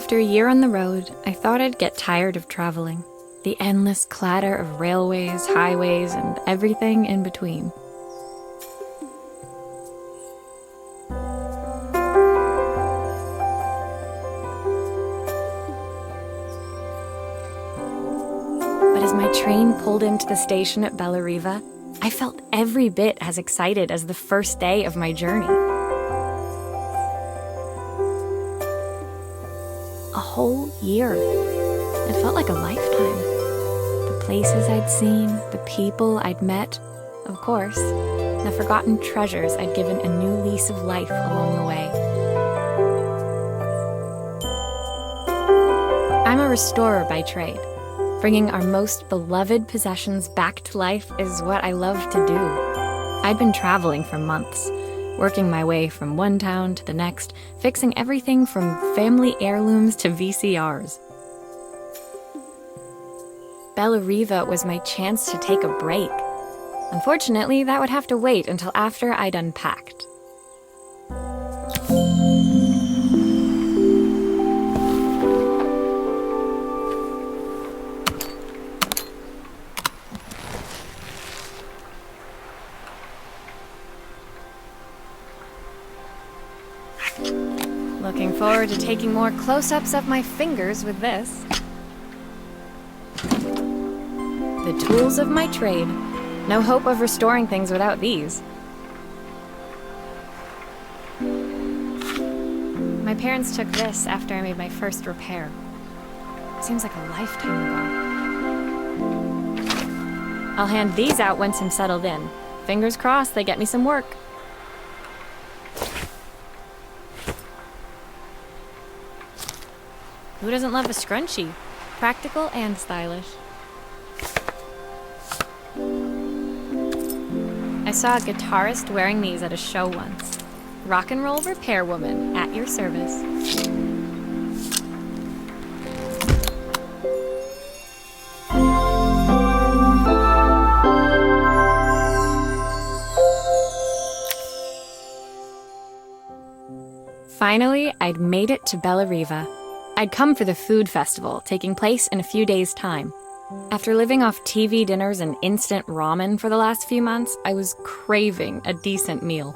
After a year on the road, I thought I'd get tired of traveling. The endless clatter of railways, highways, and everything in between. But as my train pulled into the station at Bellariva, I felt every bit as excited as the first day of my journey. A whole year. It felt like a lifetime. The places I'd seen, the people I'd met, of course, the forgotten treasures I'd given a new lease of life along the way. I'm a restorer by trade. Bringing our most beloved possessions back to life is what I love to do. I'd been traveling for months, working my way from one town to the next, fixing everything from family heirlooms to VCRs. Bellariva was my chance to take a break. Unfortunately, that would have to wait until after I'd unpacked. Looking forward to taking more close-ups of my fingers with this. The tools of my trade. No hope of restoring things without these. My parents took this after I made my first repair. Seems like a lifetime ago. I'll hand these out once I'm settled in. Fingers crossed they get me some work. Who doesn't love a scrunchie? Practical and stylish. I saw a guitarist wearing these at a show once. Rock and roll repair woman, at your service. Finally, I'd made it to Bellariva. I'd come for the food festival, taking place in a few days' time. After living off TV dinners and instant ramen for the last few months, I was craving a decent meal.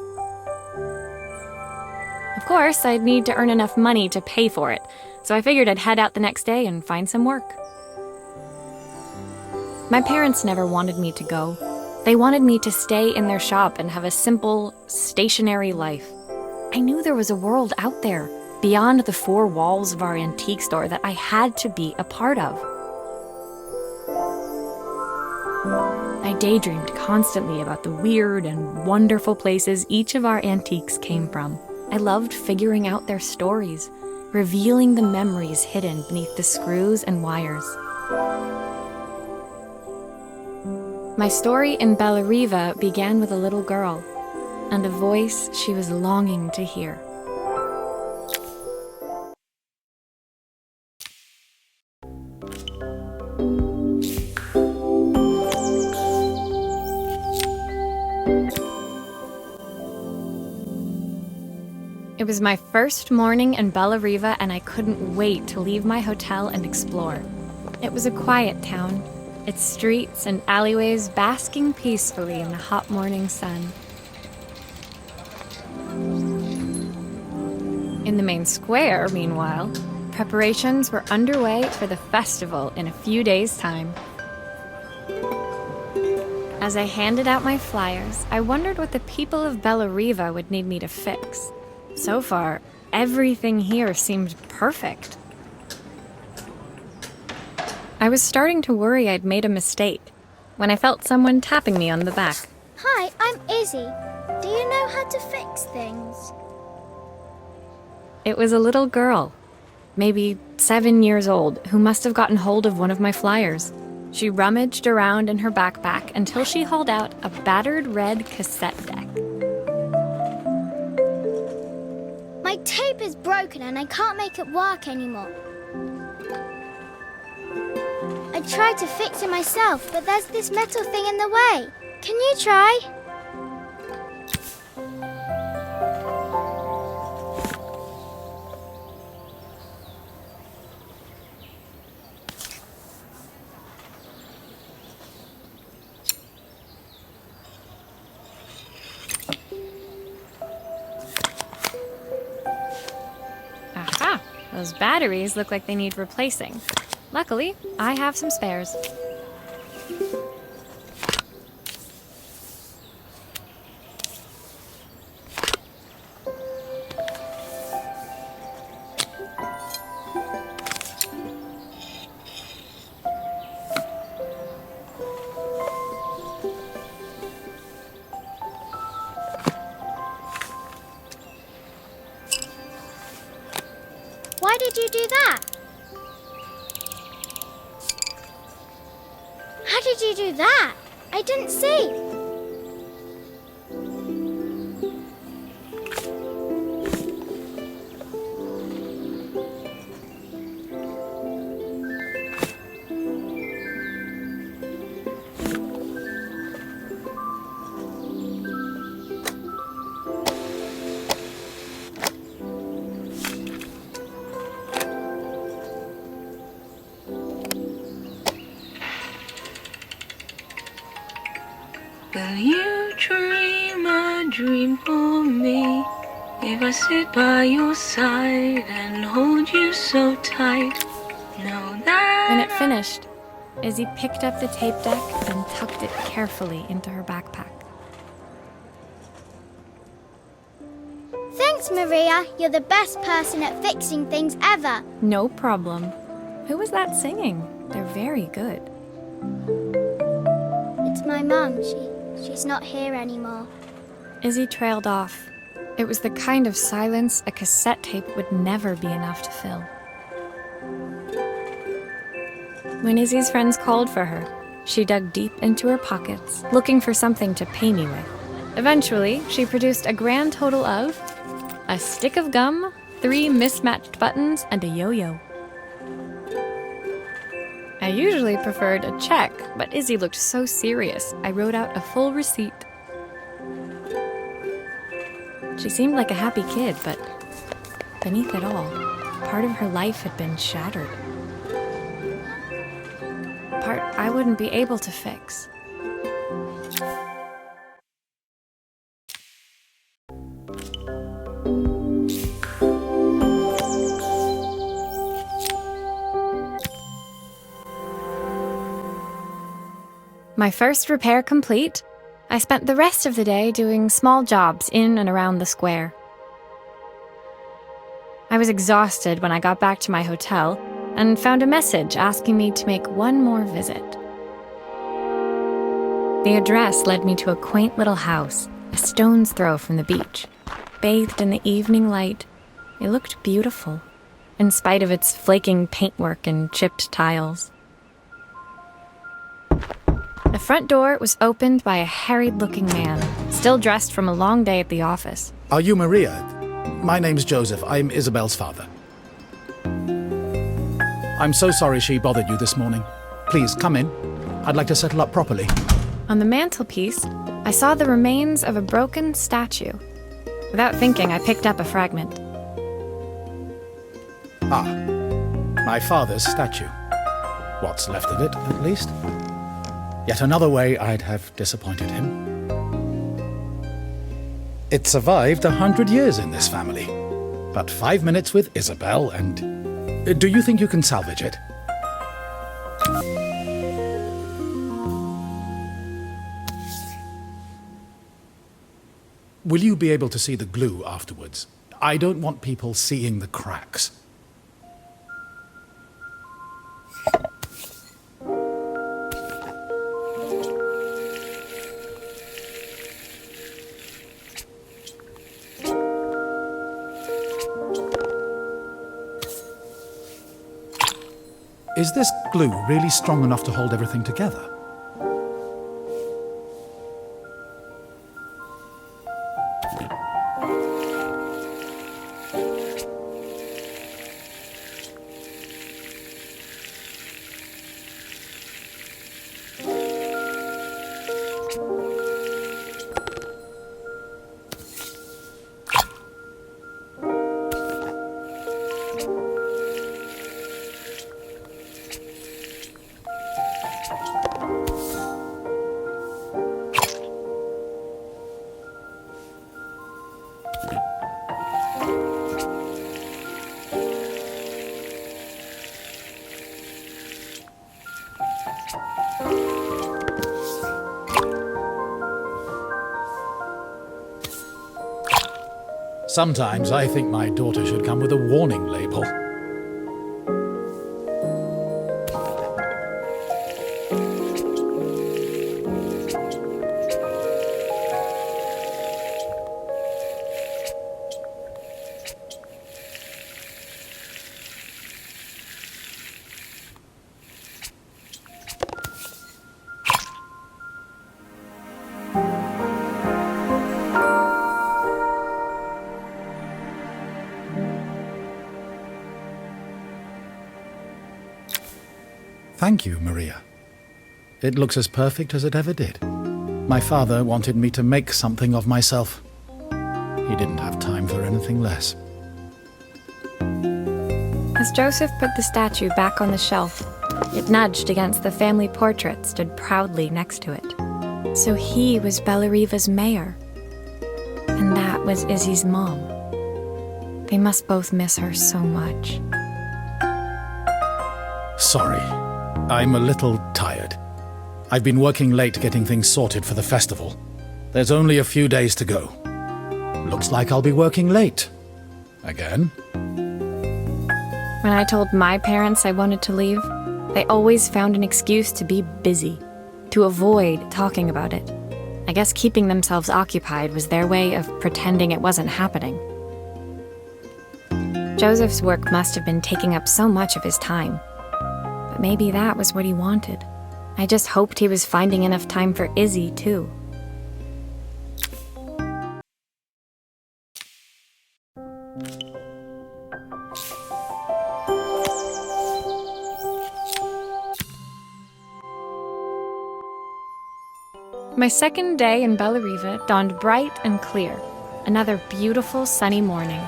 Of course, I'd need to earn enough money to pay for it, so I figured I'd head out the next day and find some work. My parents never wanted me to go. They wanted me to stay in their shop and have a simple, stationary life. I knew there was a world out there, beyond the four walls of our antique store, that I had to be a part of. I daydreamed constantly about the weird and wonderful places each of our antiques came from. I loved figuring out their stories, revealing the memories hidden beneath the screws and wires. My story in Bellariva began with a little girl, and a voice she was longing to hear. It was my first morning in Bellariva, and I couldn't wait to leave my hotel and explore. It was a quiet town, its streets and alleyways basking peacefully in the hot morning sun. In the main square, meanwhile, preparations were underway for the festival in a few days' time. As I handed out my flyers, I wondered what the people of Bellariva would need me to fix. So far, everything here seemed perfect. I was starting to worry I'd made a mistake when I felt someone tapping me on the back. Hi, I'm Izzy. Do you know how to fix things? It was a little girl, maybe 7 years old, who must have gotten hold of one of my flyers. She rummaged around in her backpack until she hauled out a battered red cassette deck. My tape is broken and I can't make it work anymore. I tried to fix it myself, but there's this metal thing in the way. Can you try? Those batteries look like they need replacing. Luckily, I have some spares. Why did you do that? How did you do that? I didn't see. Will you dream a dream for me? If I sit by your side and hold you so tight, know that. When it finished, Izzy picked up the tape deck and tucked it carefully into her backpack. Thanks, Maria. You're the best person at fixing things ever. No problem. Who was that singing? They're very good. It's my mum. She's not here anymore. Izzy trailed off. It was the kind of silence a cassette tape would never be enough to fill. When Izzy's friends called for her, she dug deep into her pockets, looking for something to pay me with. Eventually, she produced a grand total of a stick of gum, 3 mismatched buttons, and a yo-yo. I usually preferred a check, but Izzy looked so serious, I wrote out a full receipt. She seemed like a happy kid, but beneath it all, part of her life had been shattered. Part I wouldn't be able to fix. My first repair complete, I spent the rest of the day doing small jobs in and around the square. I was exhausted when I got back to my hotel and found a message asking me to make one more visit. The address led me to a quaint little house, a stone's throw from the beach. Bathed in the evening light, it looked beautiful, in spite of its flaking paintwork and chipped tiles. The front door was opened by a harried-looking man, still dressed from a long day at the office. Are you Maria? My name's Joseph. I'm Isabel's father. I'm so sorry she bothered you this morning. Please, come in. I'd like to settle up properly. On the mantelpiece, I saw the remains of a broken statue. Without thinking, I picked up a fragment. Ah, my father's statue. What's left of it, at least. Yet another way I'd have disappointed him. It survived 100 years in this family. But 5 minutes with Isabel and... Do you think you can salvage it? Will you be able to see the glue afterwards? I don't want people seeing the cracks. Is this glue really strong enough to hold everything together? Sometimes I think my daughter should come with a warning label. Thank you, Maria. It looks as perfect as it ever did. My father wanted me to make something of myself. He didn't have time for anything less. As Joseph put the statue back on the shelf, it nudged against the family portrait stood proudly next to it. So he was Bellariva's mayor. And that was Izzy's mom. They must both miss her so much. Sorry, I'm a little tired. I've been working late getting things sorted for the festival. There's only a few days to go. Looks like I'll be working late. Again? When I told my parents I wanted to leave, they always found an excuse to be busy, to avoid talking about it. I guess keeping themselves occupied was their way of pretending it wasn't happening. Joseph's work must have been taking up so much of his time. But maybe that was what he wanted. I just hoped he was finding enough time for Izzy, too. My second day in Bellariva dawned bright and clear. Another beautiful sunny morning.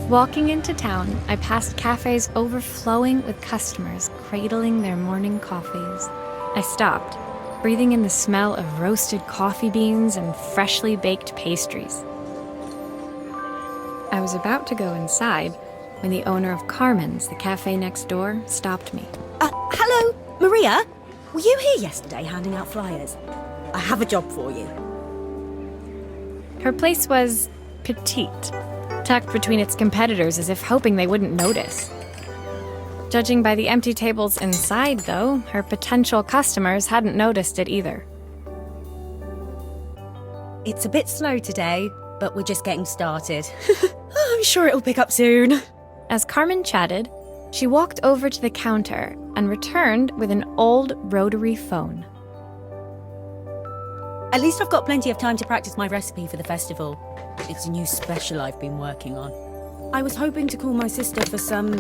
Walking into town, I passed cafes overflowing with customers cradling their morning coffees. I stopped, breathing in the smell of roasted coffee beans and freshly baked pastries. I was about to go inside when the owner of Carmen's, the cafe next door, stopped me. Hello, Maria? Were you here yesterday handing out flyers? I have a job for you. Her place was petite, tucked between its competitors as if hoping they wouldn't notice. Judging by the empty tables inside, though, her potential customers hadn't noticed it either. It's a bit slow today, but we're just getting started. I'm sure it'll pick up soon. As Carmen chatted, she walked over to the counter and returned with an old Rotary phone. At least I've got plenty of time to practice my recipe for the festival. It's a new special I've been working on. I was hoping to call my sister for some,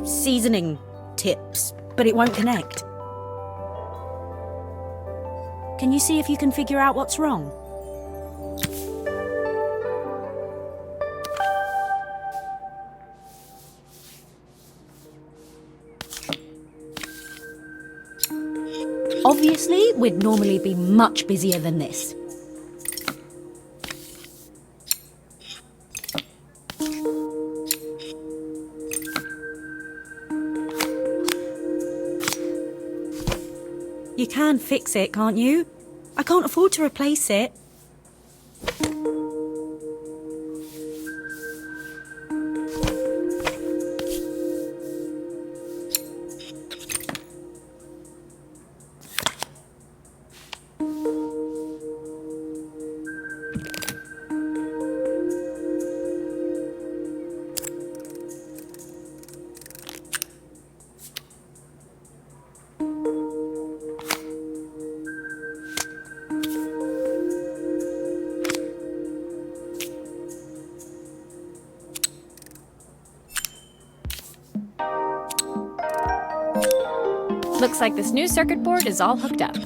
seasoning tips, but it won't connect. Can you see if you can figure out what's wrong? Obviously, we'd normally be much busier than this. You can fix it, can't you? I can't afford to replace it. Looks like this new circuit board is all hooked up.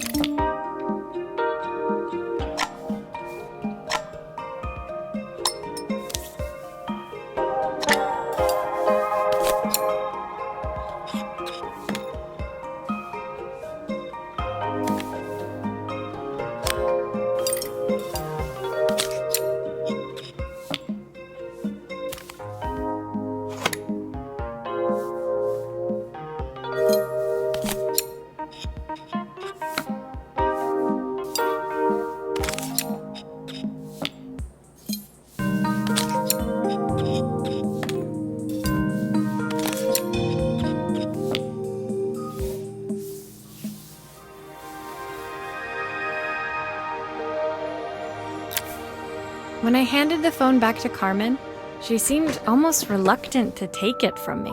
When I handed the phone back to Carmen, she seemed almost reluctant to take it from me.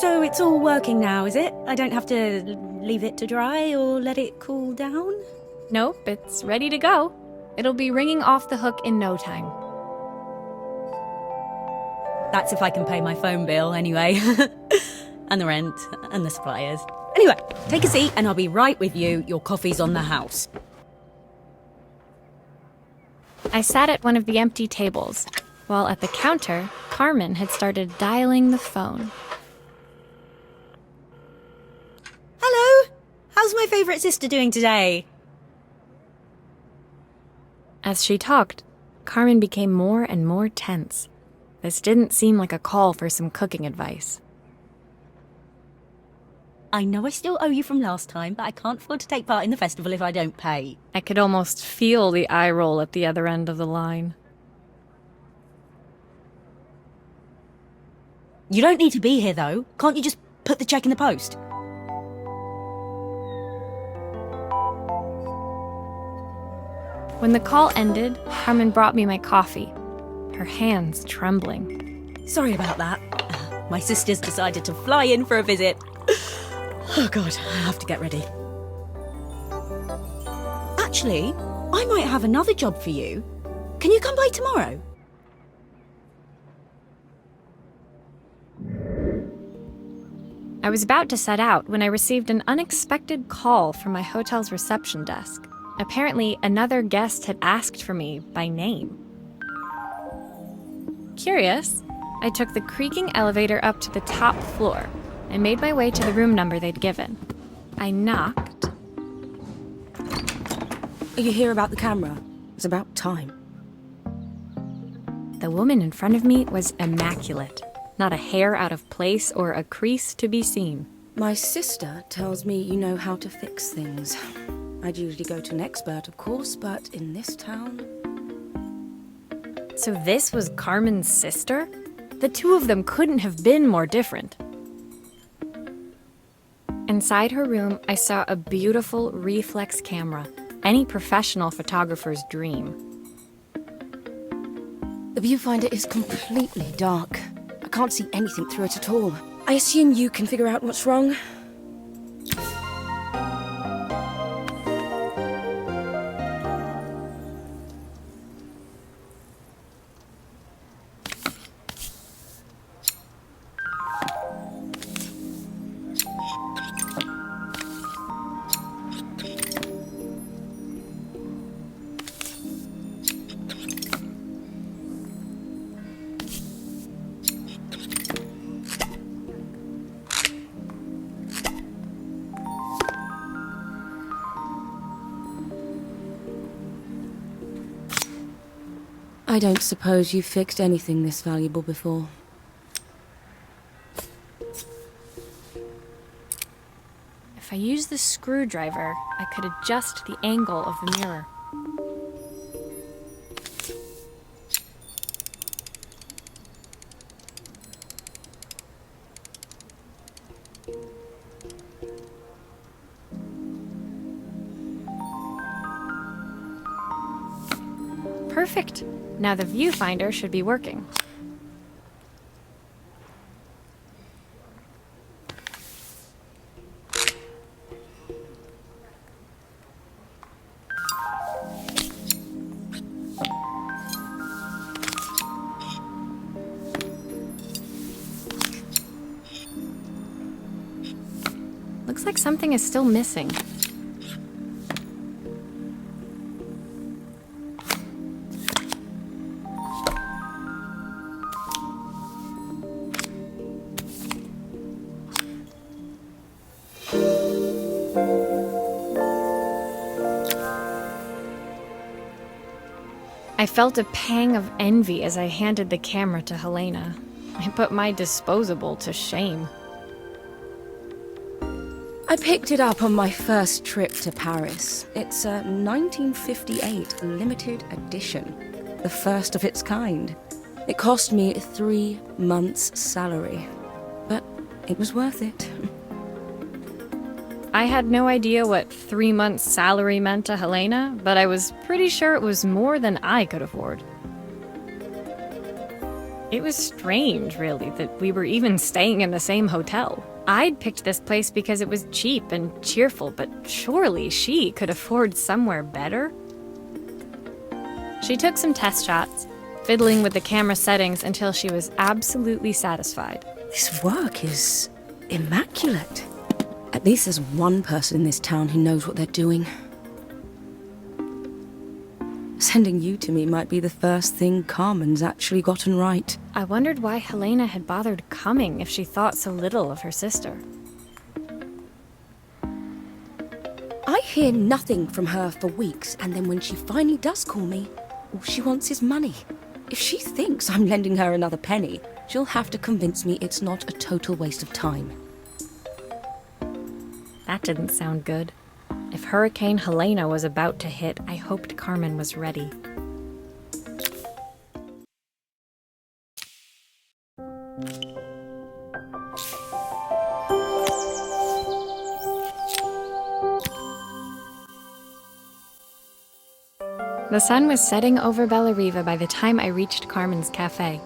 So it's all working now, is it? I don't have to leave it to dry or let it cool down? Nope, it's ready to go. It'll be ringing off the hook in no time. That's if I can pay my phone bill, anyway. And the rent, and the suppliers. Anyway, take a seat and I'll be right with you. Your coffee's on the house. I sat at one of the empty tables, while at the counter, Carmen had started dialing the phone. Hello? How's my favourite sister doing today? As she talked, Carmen became more and more tense. This didn't seem like a call for some cooking advice. I know I still owe you from last time, but I can't afford to take part in the festival if I don't pay. I could almost feel the eye roll at the other end of the line. You don't need to be here, though. Can't you just put the check in the post? When the call ended, Carmen brought me my coffee, her hands trembling. Sorry about that. My sister's decided to fly in for a visit. Oh God, I have to get ready. Actually, I might have another job for you. Can you come by tomorrow? I was about to set out when I received an unexpected call from my hotel's reception desk. Apparently, another guest had asked for me by name. Curious, I took the creaking elevator up to the top floor and made my way to the room number they'd given. I knocked. Are you here about the camera? It's about time. The woman in front of me was immaculate. Not a hair out of place or a crease to be seen. My sister tells me you know how to fix things. I'd usually go to an expert, of course, but in this town... So this was Carmen's sister? The two of them couldn't have been more different. Inside her room, I saw a beautiful reflex camera, any professional photographer's dream. The viewfinder is completely dark. I can't see anything through it at all. I assume you can figure out what's wrong. I don't suppose you've fixed anything this valuable before. If I used the screwdriver, I could adjust the angle of the mirror. Perfect. Now the viewfinder should be working. Looks like something is still missing. I felt a pang of envy as I handed the camera to Helena. I put my disposable to shame. I picked it up on my first trip to Paris. It's a 1958 limited edition, the first of its kind. It cost me 3 months' salary, but it was worth it. I had no idea what 3 months' salary meant to Helena, but I was pretty sure it was more than I could afford. It was strange, really, that we were even staying in the same hotel. I'd picked this place because it was cheap and cheerful, but surely she could afford somewhere better? She took some test shots, fiddling with the camera settings until she was absolutely satisfied. This work is immaculate. At least there's one person in this town who knows what they're doing. Sending you to me might be the first thing Carmen's actually gotten right. I wondered why Helena had bothered coming if she thought so little of her sister. I hear nothing from her for weeks, and then when she finally does call me, all she wants is money. If she thinks I'm lending her another penny, she'll have to convince me it's not a total waste of time. That didn't sound good. If Hurricane Helena was about to hit, I hoped Carmen was ready. The sun was setting over Bellariva by the time I reached Carmen's cafe.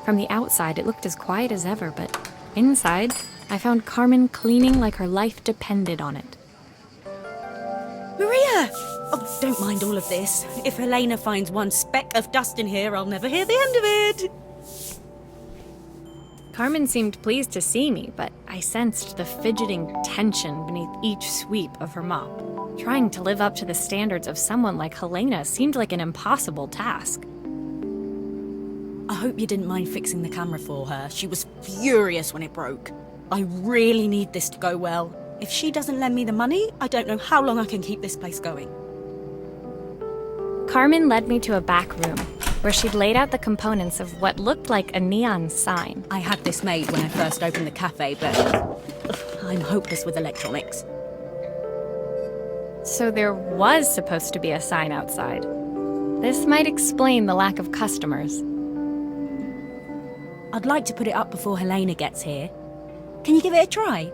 From the outside, it looked as quiet as ever, but inside, I found Carmen cleaning like her life depended on it. Maria! Oh, don't mind all of this. If Helena finds one speck of dust in here, I'll never hear the end of it. Carmen seemed pleased to see me, but I sensed the fidgeting tension beneath each sweep of her mop. Trying to live up to the standards of someone like Helena seemed like an impossible task. I hope you didn't mind fixing the camera for her. She was furious when it broke. I really need this to go well. If she doesn't lend me the money, I don't know how long I can keep this place going. Carmen led me to a back room, where she'd laid out the components of what looked like a neon sign. I had this made when I first opened the cafe, but I'm hopeless with electronics. So there was supposed to be a sign outside. This might explain the lack of customers. I'd like to put it up before Helena gets here. Can you give it a try?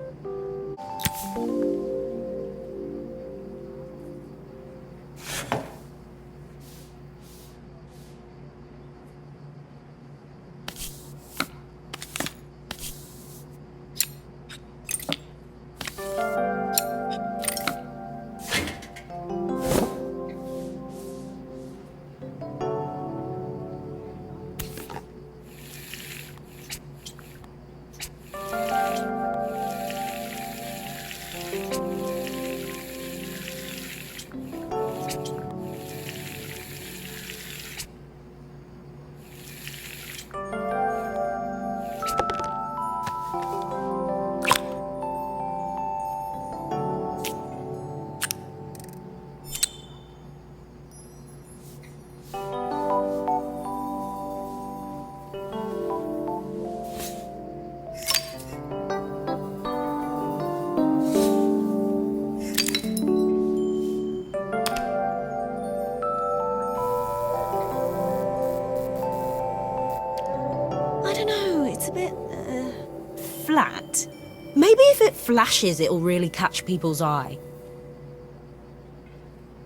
Flat. Maybe if it flashes, it'll really catch people's eye.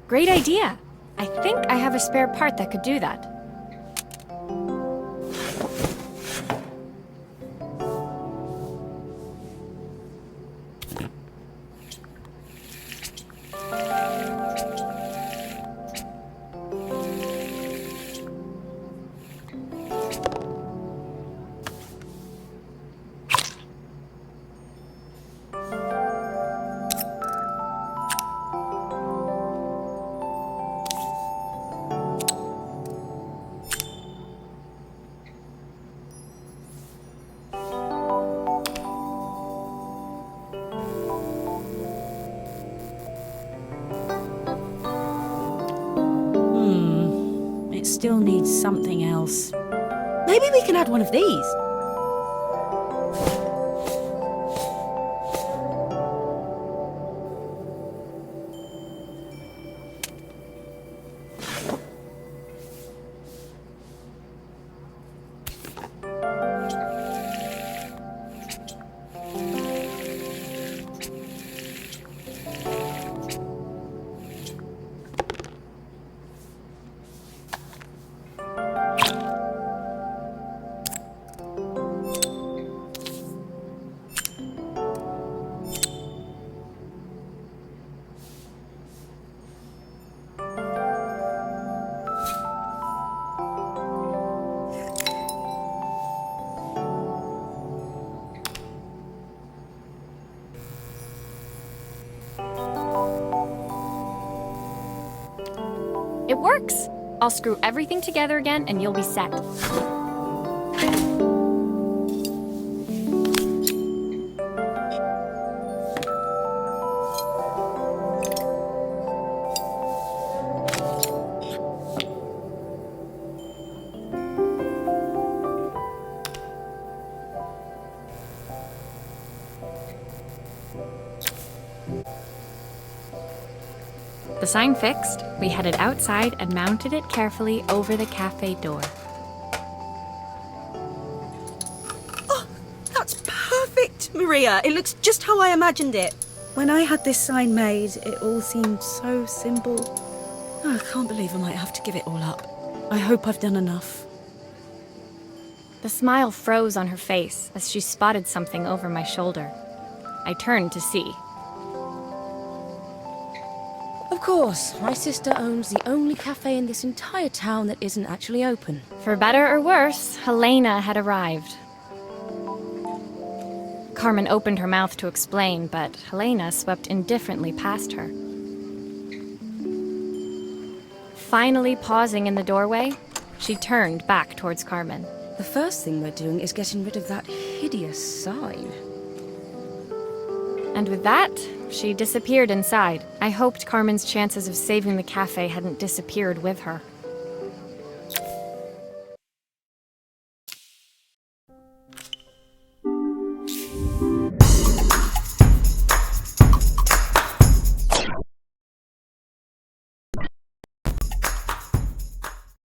Great idea! I think I have a spare part that could do that. Still needs something else. Maybe we can add one of these. Relax. I'll screw everything together again and you'll be set. The sign fixed, we headed outside and mounted it carefully over the cafe door. Oh, that's perfect, Maria. It looks just how I imagined it. When I had this sign made, it all seemed so simple. Oh, I can't believe I might have to give it all up. I hope I've done enough. The smile froze on her face as she spotted something over my shoulder. I turned to see. Of course, my sister owns the only cafe in this entire town that isn't actually open. For better or worse, Helena had arrived. Carmen opened her mouth to explain, but Helena swept indifferently past her. Finally pausing in the doorway, she turned back towards Carmen. The first thing we're doing is getting rid of that hideous sign. And with that, she disappeared inside. I hoped Carmen's chances of saving the cafe hadn't disappeared with her.